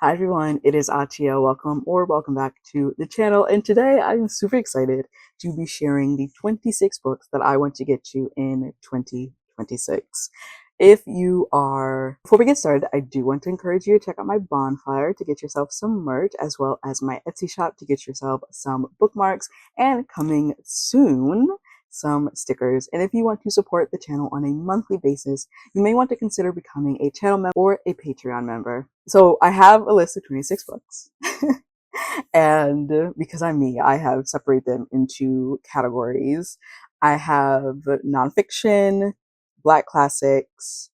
Hi everyone, it is Achia. Welcome back to the channel. And today I'm super excited to be sharing the 26 books that I want to get to in 2026. Before we get started, I do want to encourage you to check out my bonfire to get yourself some merch, as well as my Etsy shop to get yourself some bookmarks, and coming soon, some stickers. And if you want to support the channel on a monthly basis, you may want to consider becoming a channel member or a Patreon member. So I have a list of 26 books. And because I'm me, I have separated them into categories. I have nonfiction, Black classics,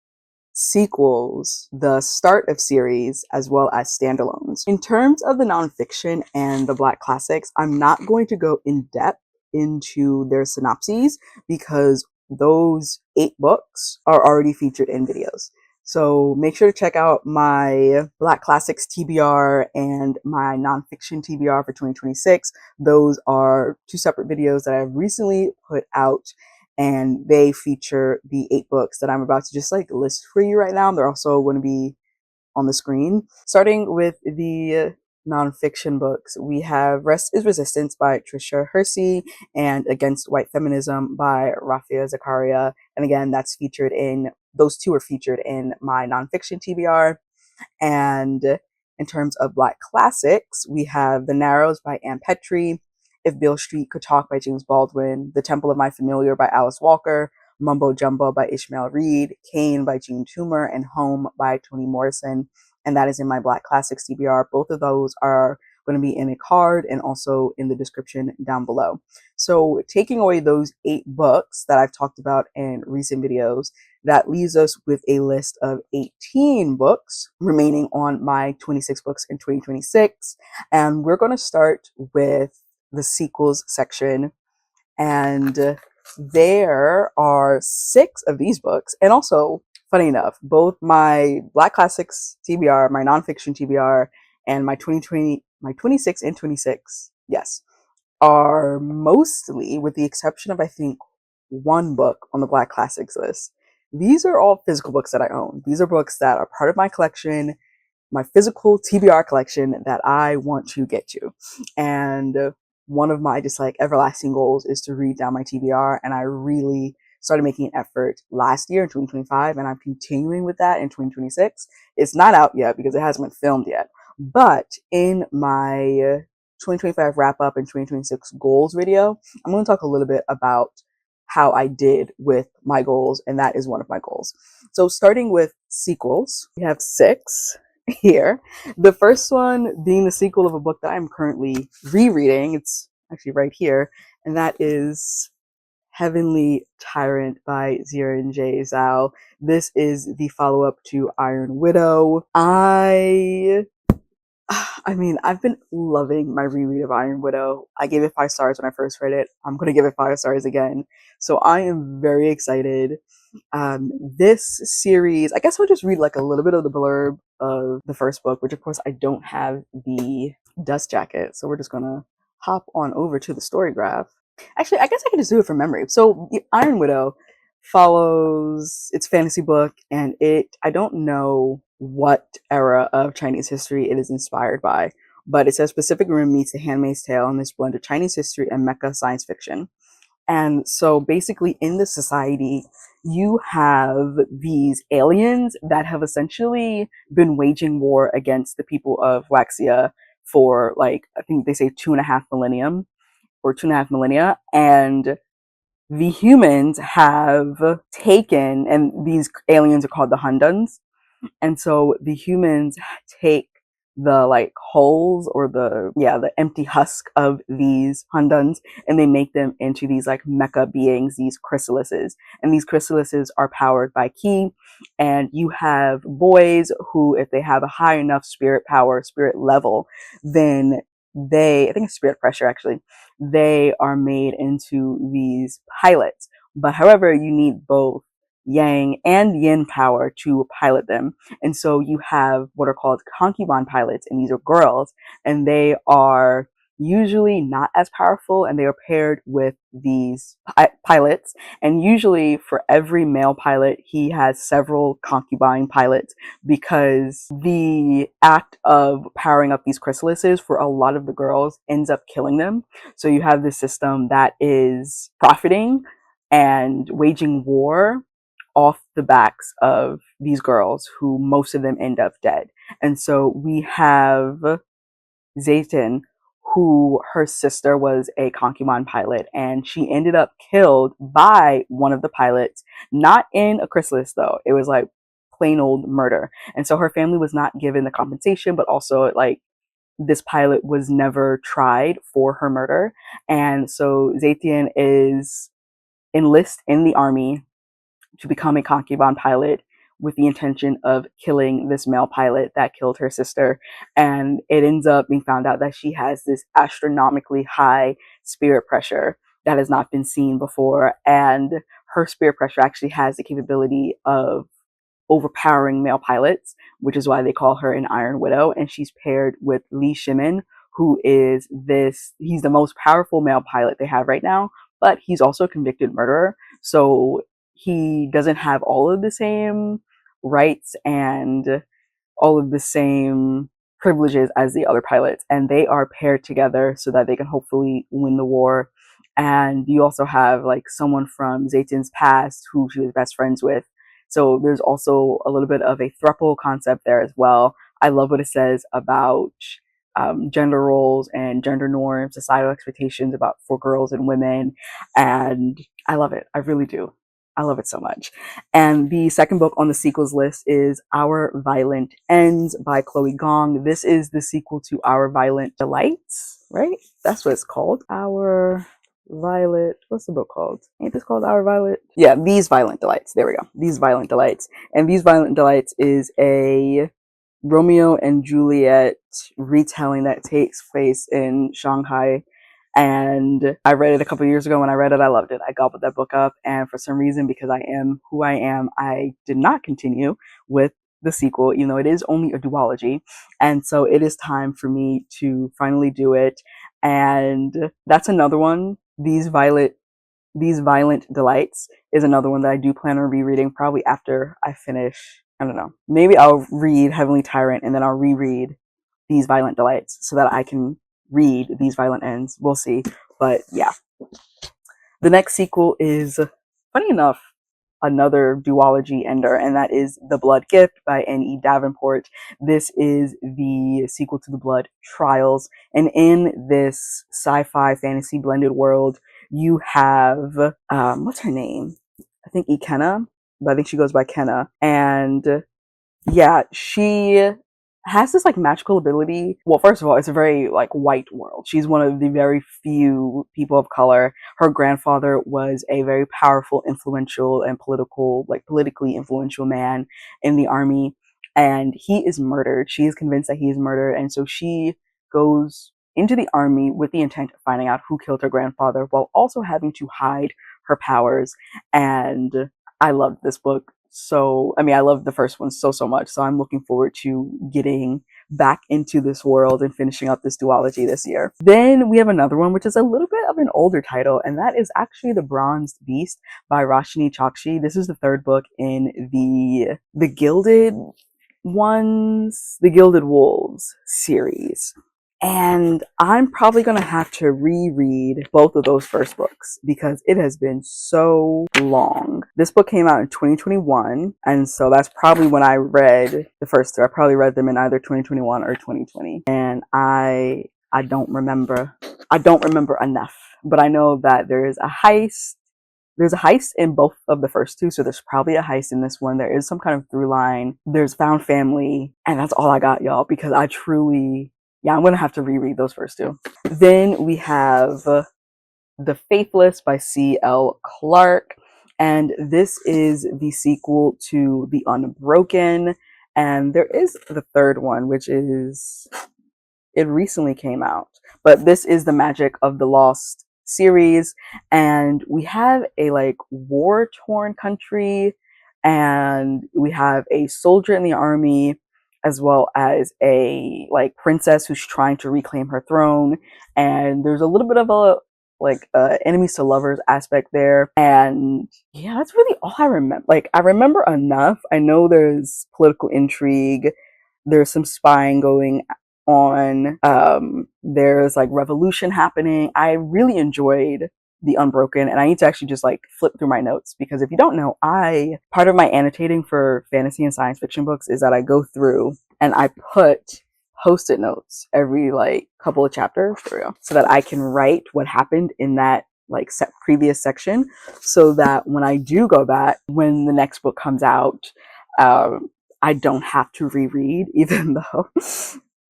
sequels, the start of series, as well as standalones. In terms of the nonfiction and the Black classics, I'm not going to go in depth into their synopses because those 8 books are already featured in videos. So make sure to check out my Black Classics TBR and my nonfiction TBR for 2026. Those are 2 separate videos that I've recently put out, and they feature the 8 books that I'm about to just list for you right now. They're also going to be on the screen. Starting with the nonfiction books, we have Rest is Resistance by Trisha Hersey and Against White Feminism by Rafia Zakaria. And again, those 2 are featured in my nonfiction TBR. And in terms of Black classics, we have The Narrows by Ann Petrie, If Beale Street Could Talk by James Baldwin, The Temple of My Familiar by Alice Walker, Mumbo Jumbo by Ishmael Reed, Cain by Jean Toomer, and Home by Toni Morrison. And that is in my Black Classics TBR. Both of those are going to be in a card and also in the description down below. So taking away those 8 books that I've talked about in recent videos, that leaves us with a list of 18 books remaining on my 26 books in 2026. And we're going to start with the sequels section. And there are 6 of these books. And also, funny enough, both my Black Classics TBR, my nonfiction TBR, and my 26 and 26, yes, are mostly, with the exception of I think 1 book on the Black Classics list, these are all physical books that I own. These are books that are part of my collection, my physical TBR collection that I want to get to. And one of my just everlasting goals is to read down my TBR, and I really started making an effort last year in 2025, and I'm continuing with that in 2026. It's not out yet because it hasn't been filmed yet, but in my 2025 wrap up and 2026 goals video, I'm going to talk a little bit about how I did with my goals, and that is one of my goals. So starting with sequels, we have 6 here. The first one being the sequel of a book that I'm currently rereading. It's actually right here, and that is Heavenly Tyrant by Xiran Zhao. This is the follow-up to Iron Widow. I mean, I've been loving my reread of Iron Widow. I gave it 5 stars when I first read it. I'm going to give it 5 stars again. So I am very excited. This series, I guess I'll just read a little bit of the blurb of the first book, which of course I don't have the dust jacket. So we're just going to hop on over to the story graph. Actually, I guess I can just do it from memory. So Iron Widow follows its fantasy book, and I don't know what era of Chinese history it is inspired by, but it says Pacific Rim meets The Handmaid's Tale in this blend of Chinese history and mecha science fiction. And so basically in this society, you have these aliens that have essentially been waging war against the people of Waxia for I think they say 2.5 millennium or 2.5 millennia. And the humans have taken, and these aliens are called the Hunduns. And so the humans take the hulls or the empty husk of these Hunduns, and they make them into these mecha beings, these chrysalises. And these chrysalises are powered by ki. And you have boys who, if they have a high enough spirit power, spirit level, then I think it's spirit pressure actually, they are made into these pilots. But however, you need both yang and yin power to pilot them. And so you have what are called concubine pilots, and these are girls, and they are usually not as powerful, and they are paired with these pilots. And usually for every male pilot, he has several concubine pilots, because the act of powering up these chrysalises for a lot of the girls ends up killing them. So you have this system that is profiting and waging war off the backs of these girls, who most of them end up dead. And so we have Zayton, who her sister was a concubine pilot, and she ended up killed by one of the pilots, not in a chrysalis though. It was like plain old murder. And so her family was not given the compensation, but also like this pilot was never tried for her murder. And so Zaytian is enlist in the army to become a concubine pilot, with the intention of killing this male pilot that killed her sister. And it ends up being found out that she has this astronomically high spirit pressure that has not been seen before. And her spirit pressure actually has the capability of overpowering male pilots, which is why they call her an Iron Widow. And she's paired with Li Shimin, who is he's the most powerful male pilot they have right now, but he's also a convicted murderer. So he doesn't have all of the same rights and all of the same privileges as the other pilots. And they are paired together so that they can hopefully win the war. And you also have like someone from Zayton's past who she was best friends with. So there's also a little bit of a throuple concept there as well. I love what it says about gender roles and gender norms, societal expectations for girls and women. And I love it. I really do. I love it so much. And the second book on the sequels list is Our Violent Ends by Chloe Gong. This is the sequel to Our Violent Delights, right? That's what it's called. Our Violet, what's the book called? Ain't this called Our Violet? Yeah, These Violent Delights. There we go. These Violent Delights. And These Violent Delights is a Romeo and Juliet retelling that takes place in Shanghai. And I read it a couple years ago. When I read it, I loved it. I gobbled that book up. And for some reason, because I am who I am, I did not continue with the sequel, even though it is only a duology. And so it is time for me to finally do it. And that's another one. These Violent Delights is another one that I do plan on rereading probably after I finish. I don't know. Maybe I'll read Heavenly Tyrant and then I'll reread These Violent Delights so that I can read These Violent Ends. We'll see. But yeah. The next sequel is, funny enough, another duology ender, and that is The Blood Gift by N.E. Davenport. This is the sequel to The Blood Trials. And in this sci-fi fantasy blended world, you have, what's her name? I think Ikenna, but I think she goes by Kenna. And yeah, she has this like magical ability. Well, first of all, it's a very like white world. She's one of the very few people of color. Her grandfather was a very powerful, influential, and politically influential man in the army, and he is murdered. She is convinced that he is murdered, and so she goes into the army with the intent of finding out who killed her grandfather, while also having to hide her powers. And I loved this book. So, I mean, I love the first one so much. So I'm looking forward to getting back into this world and finishing up this duology this year. Then we have another one, which is a little bit of an older title, and that is actually The Bronzed Beast by Roshani Chokshi. This is the third book in the Gilded Wolves series. And I'm probably going to have to reread both of those first books because it has been so long. This book came out in 2021, and so that's probably when I read the first two. I probably read them in either 2021 or 2020. And I don't remember. I don't remember enough, but I know that there is a heist. There's a heist in both of the first two, so there's probably a heist in this one. There is some kind of through line. There's found family, and that's all I got, y'all, because I truly... yeah, I'm going to have to reread those first two. Then we have The Faithless by C.L. Clarke. And this is the sequel to The Unbroken. And there is the third one, which is... it recently came out. But this is the Magic of the Lost series. And we have a like war-torn country. And we have a soldier in the army as well as a like princess who's trying to reclaim her throne. And there's a little bit of a like enemies to lovers aspect there. And yeah, that's really all I remember. Like, I remember enough. I know there's political intrigue, there's some spying going on, there's like revolution happening. I really enjoyed the Unbroken, and I need to actually just like flip through my notes, because if you don't know, I part of my annotating for fantasy and science fiction books is that I go through and I put post-it notes every like couple of chapters, there we go, so that I can write what happened in that like previous section, so that when I do go back, when the next book comes out, I don't have to reread, even though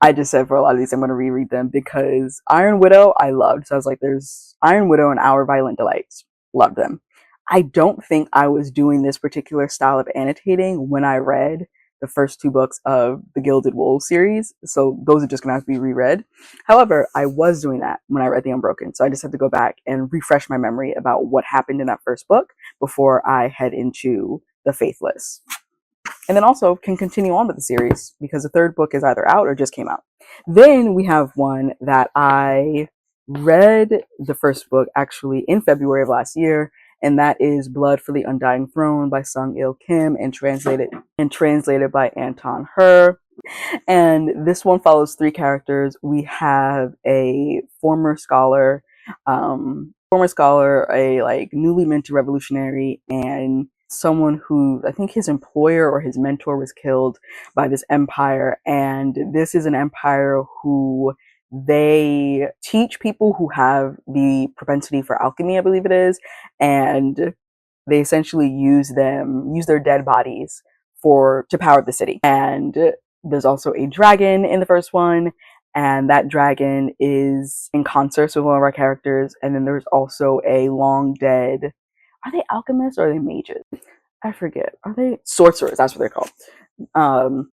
I just said for a lot of these I'm going to reread them, because Iron Widow I loved. So I was like, there's Iron Widow and Our Violent Delights. Loved them. I don't think I was doing this particular style of annotating when I read the first 2 books of the Gilded Wolves series, so those are just going to have to be reread. However, I was doing that when I read The Unbroken, so I just had to go back and refresh my memory about what happened in that first book before I head into The Faithless. And then also can continue on with the series, because the 3rd book is either out or just came out. Then we have one that I read the first book actually in February of last year, and that is Blood for the Undying Throne by Sung Il Kim, and translated by Anton Her. And this one follows 3 characters. We have a former scholar, a like newly minted revolutionary, and someone who I think his employer or his mentor was killed by this empire. And this is an empire who they teach people who have the propensity for alchemy, I believe it is, and they essentially use their dead bodies to power the city. And there's also a dragon in the first one, and that dragon is in concert with one of our characters. And then there's also a long dead, are they alchemists or are they mages? I forget. Are they sorcerers? That's what they're called.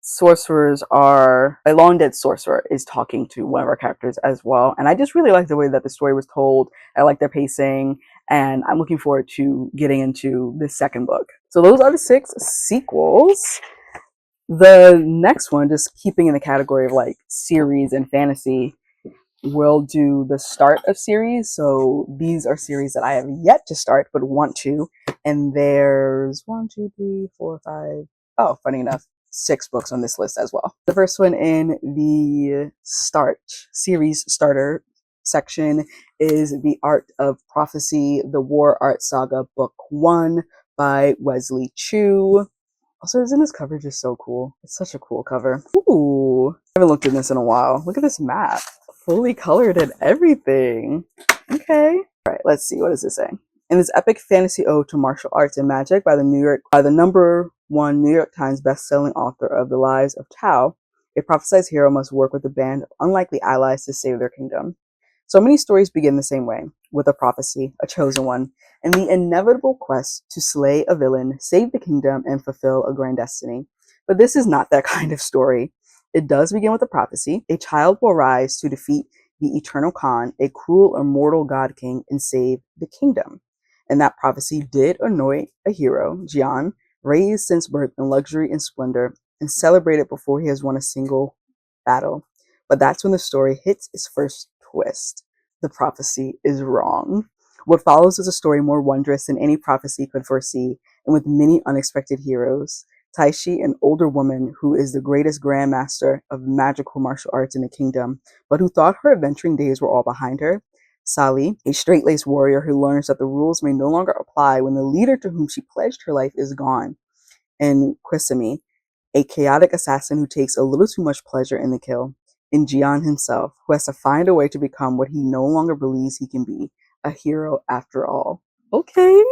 Sorcerers are a long dead sorcerer is talking to one of our characters as well. And I just really like the way that the story was told. I like their pacing, and I'm looking forward to getting into the second book. So those are the 6 sequels. The next one, just keeping in the category of like series and fantasy, we'll do the start of series. So these are series that I have yet to start but want to. And there's 1, 2, 3, 4, 5. Oh, funny enough, 6 books on this list as well. The first one in the series starter section is The Art of Prophecy, the War Art Saga, Book 1 by Wesley Chu. Also, isn't this cover just so cool? It's such a cool cover. Ooh, I haven't looked at this in a while. Look at this map. Fully colored and everything. Okay. All right, let's see. What does this say? In this epic fantasy ode to martial arts and magic by the #1 New York Times best-selling author of The Lives of Tao, a prophesized hero must work with a band of unlikely allies to save their kingdom. So many stories begin the same way, with a prophecy, a chosen one, and the inevitable quest to slay a villain, save the kingdom, and fulfill a grand destiny. But this is not that kind of story. It does begin with a prophecy. A child will rise to defeat the eternal Khan, a cruel, immortal god king, and save the kingdom. And that prophecy did anoint a hero, Xiran, raised since birth in luxury and splendor, and celebrated before he has won a single battle. But that's when the story hits its first twist. The prophecy is wrong. What follows is a story more wondrous than any prophecy could foresee, and with many unexpected heroes. Taishi, an older woman who is the greatest grandmaster of magical martial arts in the kingdom, but who thought her adventuring days were all behind her. Sali, a straight-laced warrior who learns that the rules may no longer apply when the leader to whom she pledged her life is gone. And Quisami, a chaotic assassin who takes a little too much pleasure in the kill. And Xiran himself, who has to find a way to become what he no longer believes he can be, a hero after all. Okay.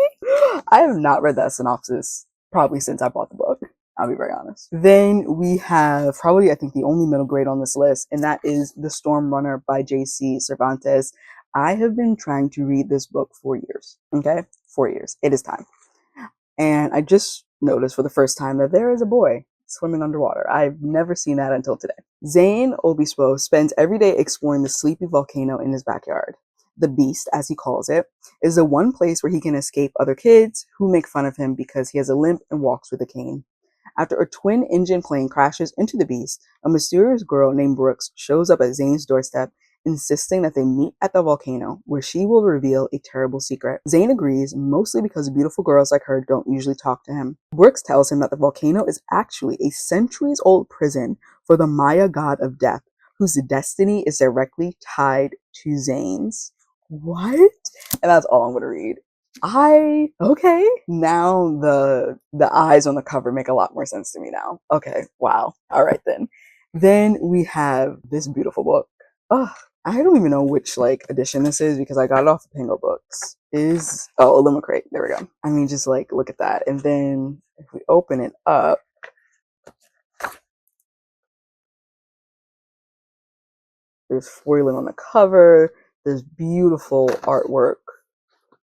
I have not read that synopsis probably since I bought the book. I'll be very honest. Then we have probably, I think, the only middle grade on this list, and that is The Storm Runner by J.C. Cervantes. I have been trying to read this book for years. Okay? 4 years. It is time. And I just noticed for the first time that there is a boy swimming underwater. I've never seen that until today. Zane Obispo spends every day exploring the sleepy volcano in his backyard. The Beast, as he calls it, is the one place where he can escape other kids who make fun of him because he has a limp and walks with a cane. After a twin-engine plane crashes into the beast, a mysterious girl named Brooks shows up at Zane's doorstep, insisting that they meet at the volcano, where she will reveal a terrible secret. Zane agrees, mostly because beautiful girls like her don't usually talk to him. Brooks tells him that the volcano is actually a centuries-old prison for the Maya god of death, whose destiny is directly tied to Zane's. What? And that's all I'm going to read. Okay. Now the eyes on the cover make a lot more sense to me now. Okay, wow. All right then. Then we have this beautiful book. Oh, I don't even know which like edition this is because I got it off of Pingo Books. Illuminate. There we go. I mean, just like look at that. And then if we open it up, there's foiling on the cover. There's beautiful artwork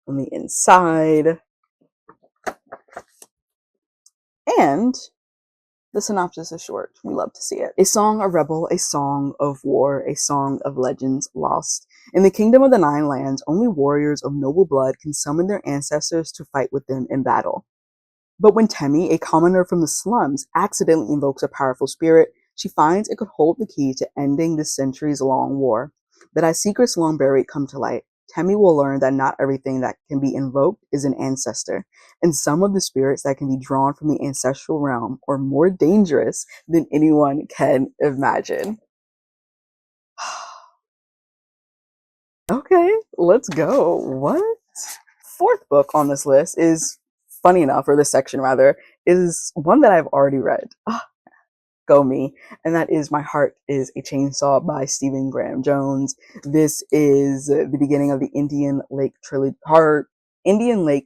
on the inside. And the synopsis is short. We love to see it. A song of rebel, a song of war, a song of legends lost. In the kingdom of the Nine Lands, only warriors of noble blood can summon their ancestors to fight with them in battle. But when Temmie, a commoner from the slums, accidentally invokes a powerful spirit, she finds it could hold the key to ending this centuries-long war. But as secrets long buried come to light, Temmie will learn that not everything that can be invoked is an ancestor, and some of the spirits that can be drawn from the ancestral realm are more dangerous than anyone can imagine. Okay, let's go. What? Fourth book on this list is, funny enough, or this section rather, is one that I've already read. Go me. And that is My Heart is a Chainsaw by Stephen Graham Jones. This is the beginning of the Indian Lake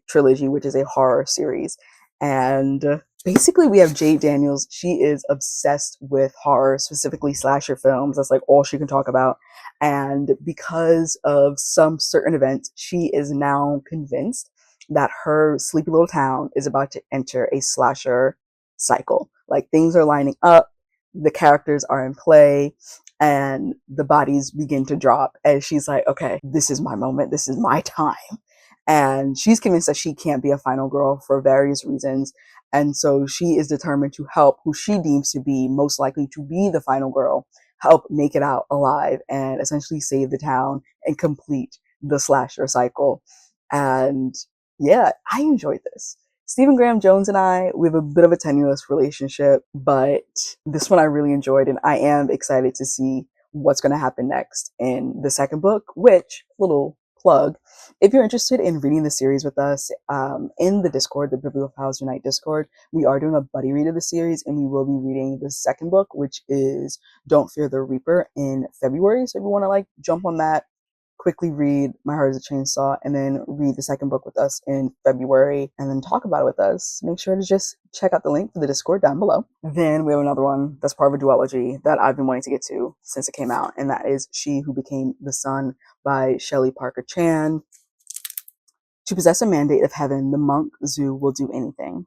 trilogy, which is a horror series. And basically we have Jade Daniels. She is obsessed with horror, specifically slasher films. That's like all she can talk about. And because of some certain events, she is now convinced that her sleepy little town is about to enter a slasher cycle. Like things are lining up, the characters are in play, and the bodies begin to drop. And she's like, okay, this is my moment. This is my time. And she's convinced that she can't be a final girl for various reasons. And so she is determined to help who she deems to be most likely to be the final girl, help make it out alive and essentially save the town and complete the slasher cycle. And yeah, I enjoyed this. Stephen Graham Jones and we have a bit of a tenuous relationship, but this one I really enjoyed, and I am excited to see what's going to happen next in the second book, which, little plug, if you're interested in reading the series with us, in the Discord, the Bibliophiles Unite Discord, we are doing a buddy read of the series, and we will be reading the second book, which is Don't Fear the Reaper, in February. So if you want to like jump on that, quickly read My Heart is a Chainsaw, and then read the second book with us in February, and then talk about it with us, make sure to just check out the link for the Discord down below. Then we have another one that's part of a duology that I've been wanting to get to since it came out, and that is She Who Became the Sun by Shelley Parker Chan. To possess a mandate of heaven, the monk Zhu will do anything.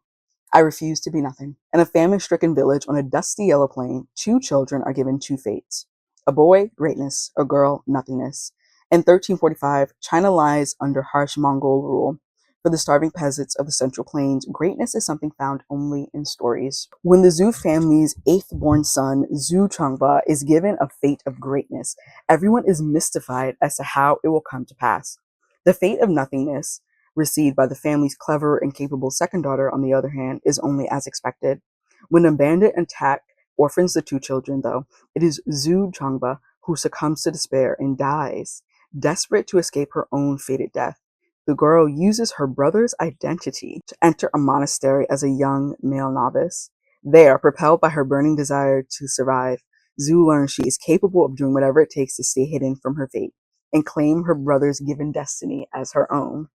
I refuse to be nothing. In a famine-stricken village on a dusty yellow plain, two children are given two fates. A boy, greatness; a girl, nothingness. In 1345, China lies under harsh Mongol rule. For the starving peasants of the Central Plains, greatness is something found only in stories. When the Zhu family's eighth-born son, Zhu Changba, is given a fate of greatness, everyone is mystified as to how it will come to pass. The fate of nothingness, received by the family's clever and capable second daughter, on the other hand, is only as expected. When a bandit attack orphans the two children, though, it is Zhu Changba who succumbs to despair and dies. Desperate to escape her own fated death, the girl uses her brother's identity to enter a monastery as a young male novice. There, propelled by her burning desire to survive, Zhu learns she is capable of doing whatever it takes to stay hidden from her fate and claim her brother's given destiny as her own.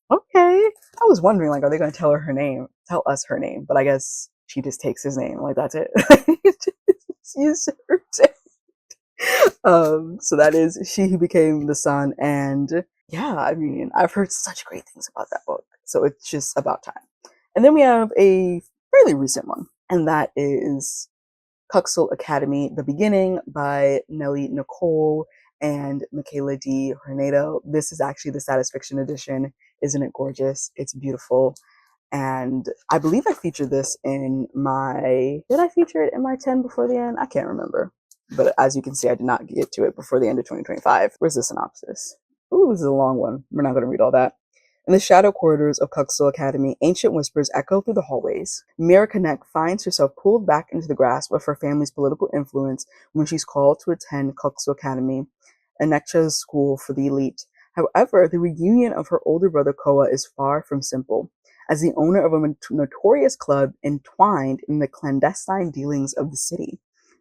Okay. I was wondering, like, are they going to tell us her name? But I guess she just takes his name. Like, that's it. Usurped it. So that is She Who Became the Sun, and yeah, I mean, I've heard such great things about that book, so it's just about time. And then we have a fairly recent one, and that is Kuxtal Academy: The Beginning by Nelle, Nikole, and Mikayla D. Hornedo. This is actually the Status Fiction edition. Isn't it gorgeous? It's beautiful. And I believe I featured this in my, did I feature it in my 10 before the end? I can't remember. But as you can see, I did not get to it before the end of 2025. Where's the synopsis? Ooh, this is a long one. We're not going to read all that. In the shadow corridors of Kuxtal Academy, ancient whispers echo through the hallways. Mira Connect finds herself pulled back into the grasp of her family's political influence when she's called to attend Kuxtal Academy, Anekcha's school for the elite. However, the reunion of her older brother Koa is far from simple. As the owner of a notorious club entwined in the clandestine dealings of the city,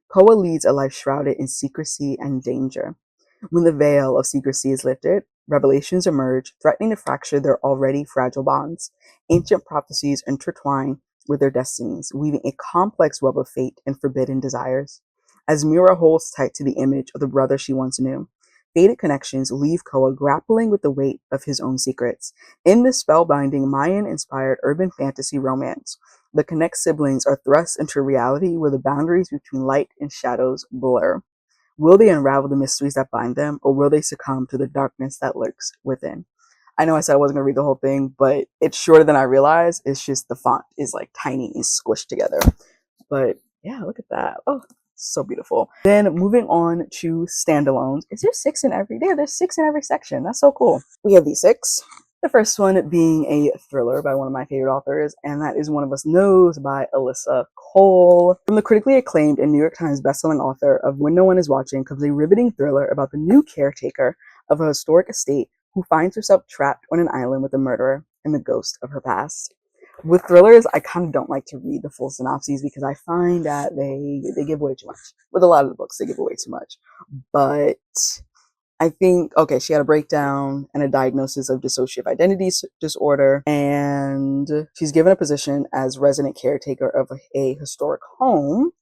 Koa leads a life shrouded in secrecy and danger. When the veil of secrecy is lifted, revelations emerge, threatening to fracture their already fragile bonds. Ancient prophecies intertwine with their destinies, weaving a complex web of fate and forbidden desires. As Mira holds tight to the image of the brother she once knew, faded connections leave Koa grappling with the weight of his own secrets. In this spellbinding Mayan-inspired urban fantasy romance, the Connect siblings are thrust into a reality where the boundaries between light and shadows blur. Will they unravel the mysteries that bind them, or will they succumb to the darkness that lurks within? I know I said I wasn't going to read the whole thing, but it's shorter than I realized. It's just the font is like tiny and squished together. But yeah, look at that. Oh, so beautiful. Then moving on to standalones. Is there 6 in every? Yeah, there's 6 in every section. That's so cool. We have these 6. The first one being a thriller by one of my favorite authors, and that is One of Us Knows by Alyssa Cole. From the critically acclaimed and New York Times bestselling author of When No One Is Watching comes a riveting thriller about the new caretaker of a historic estate who finds herself trapped on an island with a murderer and the ghost of her past. With thrillers, I kind of don't like to read the full synopses because I find that they give away too much. With a lot of the books, they give away too much. But I think, okay, she had a breakdown and a diagnosis of dissociative identity disorder, and she's given a position as resident caretaker of a historic home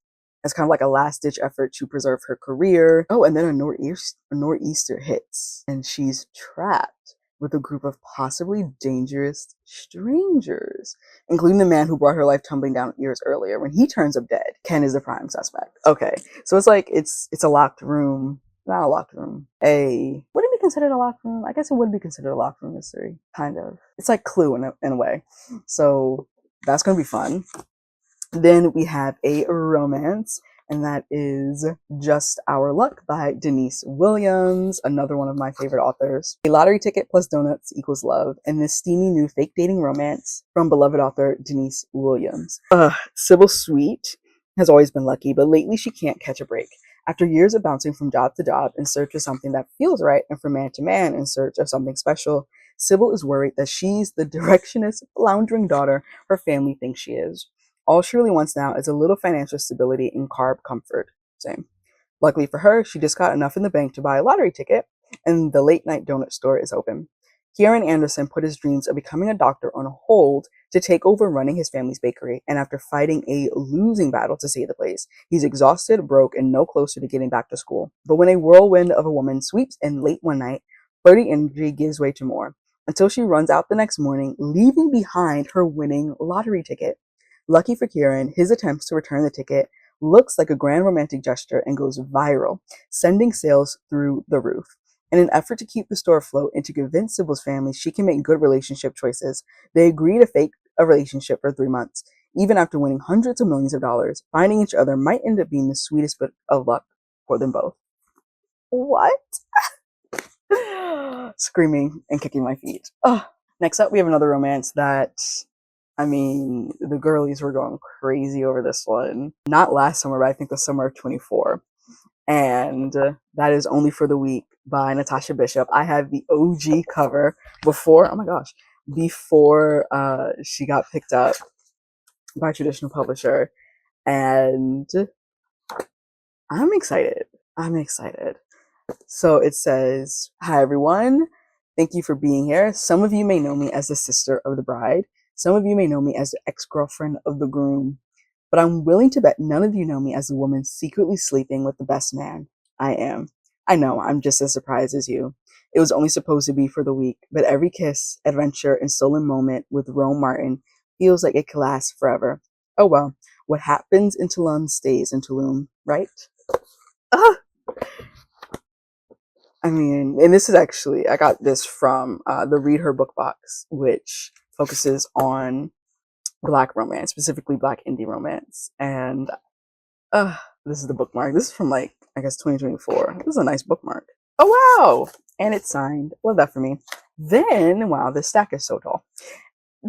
as kind of like a last-ditch effort to preserve her career. Oh, and then a nor'easter hits, and she's trapped with a group of possibly dangerous strangers, including the man who brought her life tumbling down years earlier. When he turns up dead, Ken is the prime suspect. Okay, so it's like it's a locked room. Not a locked room. Would it be considered a locked room? I guess it would be considered a locked room mystery. Kind of. It's like Clue in a way. So that's going to be fun. Then we have a romance, and that is Just Our Luck by Denise Williams, another one of my favorite authors. A lottery ticket plus donuts equals love, and this steamy new fake dating romance from beloved author Denise Williams. Sybil Sweet has always been lucky, but lately she can't catch a break. After years of bouncing from job to job in search of something that feels right and from man to man in search of something special, Sybil is worried that she's the directionist, floundering daughter her family thinks she is. All she really wants now is a little financial stability and carb comfort. Same. Luckily for her, she just got enough in the bank to buy a lottery ticket, and the late night donut store is open. Xiran Anderson put his dreams of becoming a doctor on hold to take over running his family's bakery, and after fighting a losing battle to save the place, he's exhausted, broke, and no closer to getting back to school. But when a whirlwind of a woman sweeps in late one night, flirty energy gives way to more, until she runs out the next morning, leaving behind her winning lottery ticket. Lucky for Xiran, his attempts to return the ticket looks like a grand romantic gesture and goes viral, sending sales through the roof. In an effort to keep the store afloat and to convince Sybil's family she can make good relationship choices, they agree to fake a relationship for 3 months. Even after winning hundreds of millions of dollars, finding each other might end up being the sweetest bit of luck for them both. What? Screaming and kicking my feet. Ugh. Next up, we have another romance that, I mean, the girlies were going crazy over this one. Not last summer, but I think the summer of 24. And that is Only for the Week by Natasha Bishop. I have the OG cover before she got picked up by a traditional publisher, and I'm excited. So it says, "Hi everyone, thank you for being here. Some of you may know me as the sister of the bride. Some of you may know me as the ex-girlfriend of the groom. But I'm willing to bet none of you know me as the woman secretly sleeping with the best man. I am. I know, I'm just as surprised as you. It was only supposed to be for the week, but every kiss, adventure, and stolen moment with Rome Martin feels like it could last forever. Oh well, what happens in Tulum stays in Tulum, right?" Ah! I mean, and this is actually, I got this from the Read Her Book Box, which focuses on Black romance, specifically Black indie romance. And this is the bookmark. This is from like, I guess 2024. This is a nice bookmark. Oh wow! And it's signed. Love that for me. Then, wow, this stack is so tall.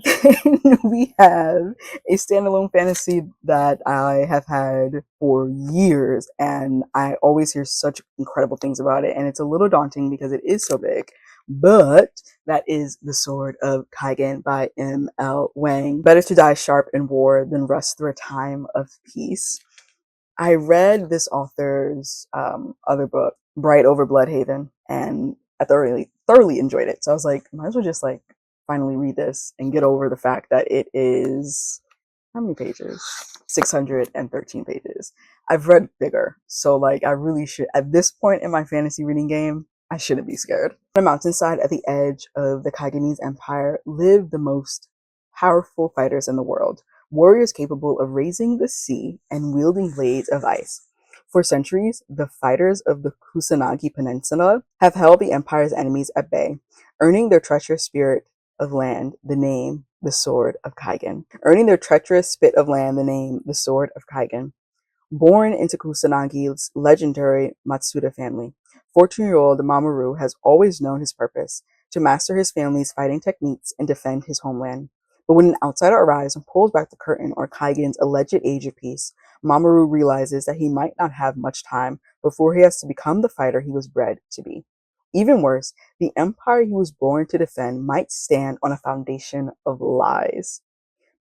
Then we have a standalone fantasy that I have had for years, and I always hear such incredible things about it, and it's a little daunting because it is so big. But that is The Sword of Kaigen by M.L. Wang. Better to die sharp in war than rust through a time of peace. I read this author's other book, Bright Over Bloodhaven, and I thoroughly enjoyed it. So I was like, might as well just like finally read this and get over the fact that it is, how many pages? 613 pages. I've read bigger, so like I really should, at this point in my fantasy reading game, I shouldn't be scared. On a mountainside at the edge of the Kaiganese Empire live the most powerful fighters in the world, warriors capable of raising the sea and wielding blades of ice. For centuries, the fighters of the Kusanagi Peninsula have held the Empire's enemies at bay, earning their treacherous spirit of land the name the Sword of Kaigen. Earning their treacherous spit of land the name the Sword of Kaigen. Born into Kusanagi's legendary Matsuda family, 14-year-old Mamoru has always known his purpose, to master his family's fighting techniques and defend his homeland. But when an outsider arrives and pulls back the curtain on Kaigen's alleged age of peace, Mamoru realizes that he might not have much time before he has to become the fighter he was bred to be. Even worse, the empire he was born to defend might stand on a foundation of lies.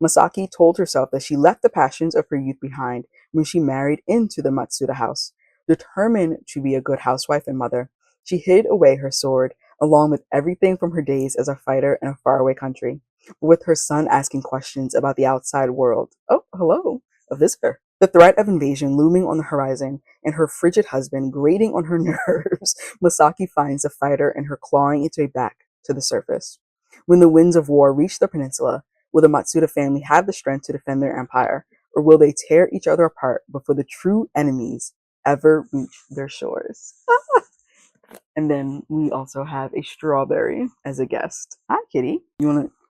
Masaki told herself that she left the passions of her youth behind when she married into the Matsuda house. Determined to be a good housewife and mother, she hid away her sword, along with everything from her days as a fighter in a faraway country, with her son asking questions about the outside world. Oh, hello, a visitor. The threat of invasion looming on the horizon, and her frigid husband grating on her nerves, Masaki finds the fighter in her clawing its way back to the surface. When the winds of war reach the peninsula, will the Matsuda family have the strength to defend their empire, or will they tear each other apart before the true enemies ever reach their shores? And then we also have a strawberry as a guest. Hi, kitty.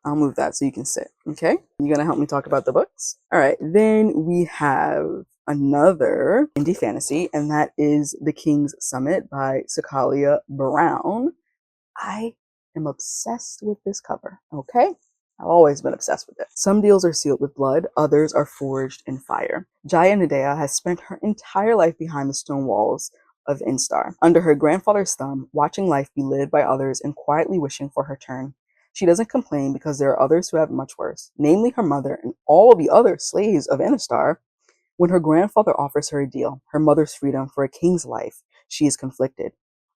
I'll move that so you can sit, okay? You gonna help me talk about the books? All right, then we have another indie fantasy, and that is The King's Summit by Sakalia Brown. I am obsessed with this cover, okay? I've always been obsessed with it. Some deals are sealed with blood, others are forged in fire. Jaya Nadea has spent her entire life behind the stone walls of Instar, under her grandfather's thumb, watching life be lived by others and quietly wishing for her turn. She doesn't complain because there are others who have much worse, namely her mother and all the other slaves of Instar. When her grandfather offers her a deal, her mother's freedom for a king's life, she is conflicted.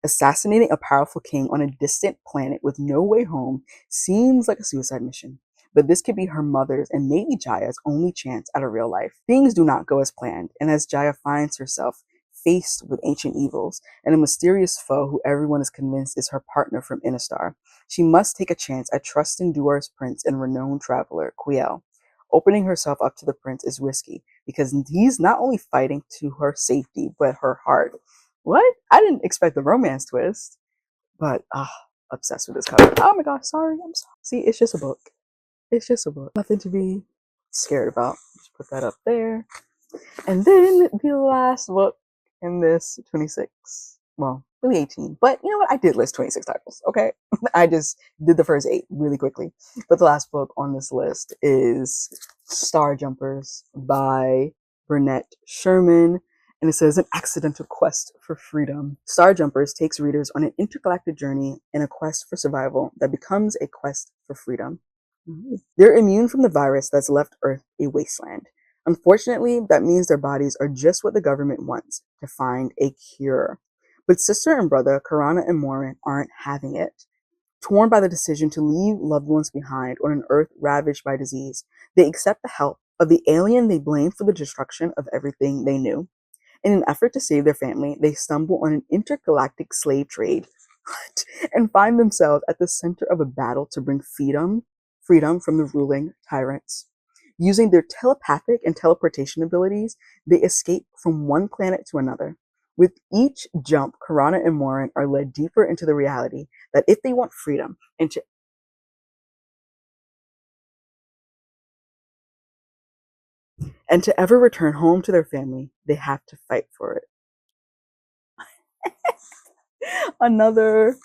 Assassinating a powerful king on a distant planet with no way home seems like a suicide mission. But this could be her mother's and maybe Jaya's only chance at a real life. Things do not go as planned, and as Jaya finds herself faced with ancient evils and a mysterious foe who everyone is convinced is her partner from Innistar, she must take a chance at trusting Duar's prince and renowned traveler, Quiel. Opening herself up to the prince is risky because he's not only fighting to her safety, but her heart. What? I didn't expect the romance twist, but obsessed with this cover. Oh my gosh, sorry, I'm sorry. See, it's just a book. It's just a book. Nothing to be scared about. Just put that up there. And then the last book in this 26, well, really 18, but you know what? I did list 26 titles, okay? I just did the first 8 really quickly. But the last book on this list is Star Jumpers by Burnett Sherman. And it says, an accidental quest for freedom. Star Jumpers takes readers on an intergalactic journey in a quest for survival that becomes a quest for freedom. They're immune from the virus that's left Earth a wasteland. Unfortunately, that means their bodies are just what the government wants, to find a cure. But sister and brother, Karana and Morin, aren't having it. Torn by the decision to leave loved ones behind on an Earth ravaged by disease, they accept the help of the alien they blame for the destruction of everything they knew. In an effort to save their family, they stumble on an intergalactic slave trade and find themselves at the center of a battle to bring freedom from the ruling tyrants. Using their telepathic and teleportation abilities, they escape from one planet to another. With each jump, Karana and Morin are led deeper into the reality that if they want freedom and to And to ever return home to their family, they have to fight for it. Another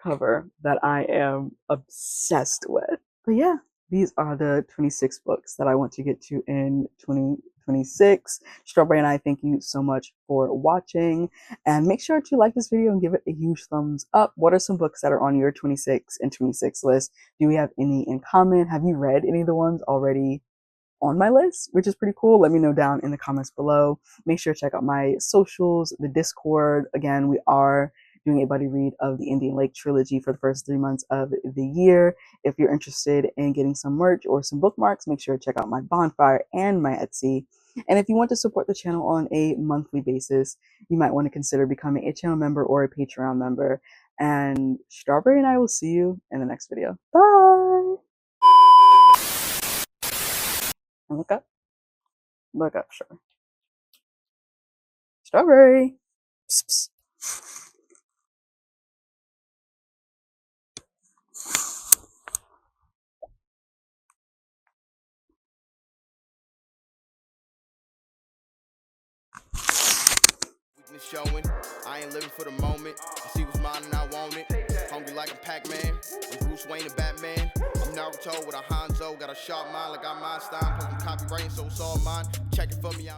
cover that I am obsessed with. But yeah, these are the 26 books that I want to get to in 2026. Strawberry and I thank you so much for watching, and make sure to like this video and give it a huge thumbs up. What are some books that are on your 26 and 26 list? Do we have any in common? Have you read any of the ones already on my list, which is pretty cool? Let me know down in the comments below. Make sure to check out my socials, the Discord. Again, we are doing a buddy read of the Indian Lake trilogy for the first 3 months of the year. If you're interested in getting some merch or some bookmarks, make sure to check out my Bonfire and my Etsy. And if you want to support the channel on a monthly basis, you might want to consider becoming a channel member or a Patreon member. And Strawberry and I will see you in the next video. Bye! And look up. Look up, sure. Strawberry. Psst, psst. Showing, I ain't living for the moment. I see what's mine and I want it. Hungry like a Pac-Man. I'm Bruce Wayne and Batman. I'm Naruto with a Hanzo. Got a sharp mind like I'm Einstein. Poking copywriting, so it's all mine. Check it for me.